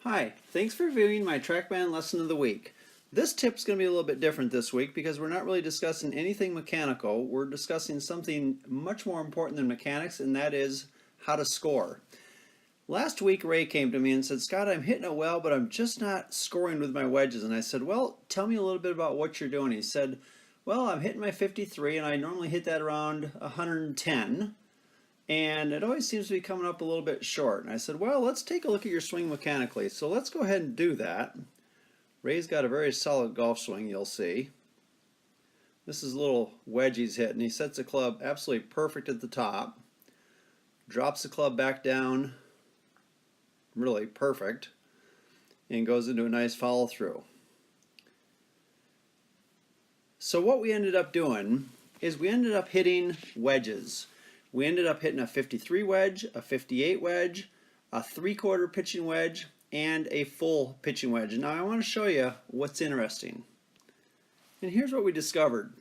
Hi, thanks for viewing my TrackMan lesson of the week. This tip's going to be a little bit different this week because we're not really discussing anything mechanical. We're discussing something much more important than mechanics, and that is how to score. Last week Ray came to me and said, Scott, I'm hitting it well, but I'm just not scoring with my wedges. And I said, well, tell me a little bit about what you're doing. He said, well, I'm hitting my 53 and I normally hit that around 110. And it always seems to be coming up a little bit short. And I said, well, let's take a look at your swing mechanically. So let's go ahead and do that. Ray's got a very solid golf swing, you'll see. This is a little wedge he's hitting. He sets the club absolutely perfect at the top. Drops the club back down, really perfect, and goes into a nice follow through. So what we ended up doing is we ended up hitting wedges. We ended up hitting a 53 wedge, a 58 wedge, a 3/4 pitching wedge, and a full pitching wedge. Now I want to show you what's interesting. And here's what we discovered.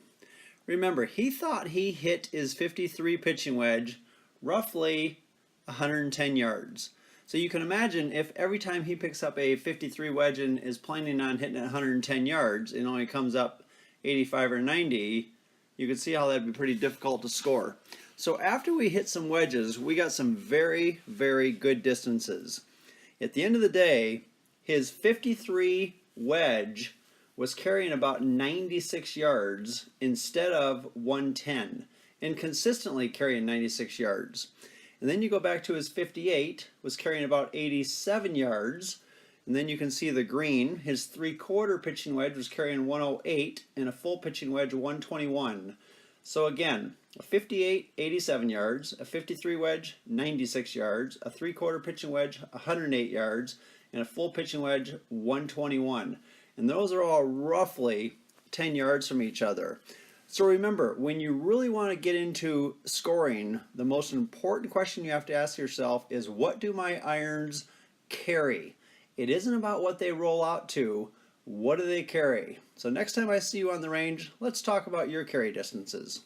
Remember, he thought he hit his 53 pitching wedge roughly 110 yards. So you can imagine if every time he picks up a 53 wedge and is planning on hitting it 110 yards and only comes up 85 or 90, you can see how that'd be pretty difficult to score. So after we hit some wedges, we got some very, very good distances. At the end of the day, his 53 wedge was carrying about 96 yards instead of 110, and consistently carrying 96 yards. And then you go back to his 58, was carrying about 87 yards, and then you can see the green. His 3/4 pitching wedge was carrying 108, and a full pitching wedge 121. So again, a 58, 87 yards, a 53 wedge, 96 yards, a 3/4 pitching wedge, 108 yards, and a full pitching wedge, 121. And those are all roughly 10 yards from each other. So remember, when you really want to get into scoring, the most important question you have to ask yourself is, what do my irons carry? It isn't about what they roll out to. What do they carry? So next time I see you on the range, let's talk about your carry distances.